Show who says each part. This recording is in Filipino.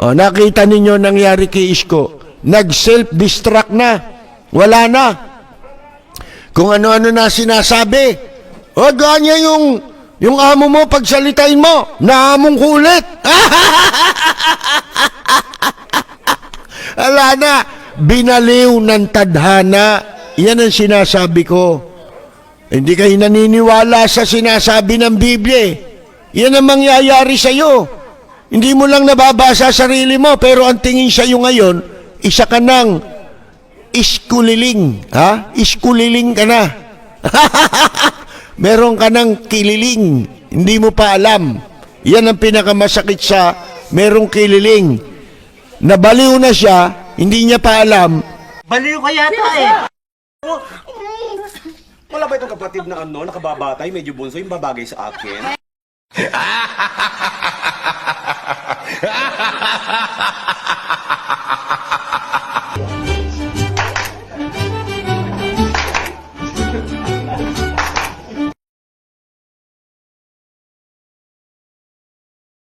Speaker 1: O, nakita ninyo nangyari kay Isko. Nag-self-destruct na. Wala na. Kung ano-ano na sinasabi. O, ganyan yung amo mo, pagsalitain mo. Naamong kulit. Wala na. Binaliw ng tadhana. Yan ang sinasabi ko. Hindi kayo naniniwala sa sinasabi ng Biblia. Yan ang mangyayari sa'yo. Hindi mo lang nababasa sarili mo, pero ang tingin sa'yo ngayon, isa ka ng iskuliling. Ha? Iskuliling ka na. Meron ka ng kililing. Hindi mo pa alam. Yan ang pinakamasakit sa merong kililing. Nabaliw na siya, hindi niya pa alam.
Speaker 2: Baliw ka yata eh.
Speaker 3: Wala ba itong kapatid na nakababatay, medyo bunso, yung babagay sa akin?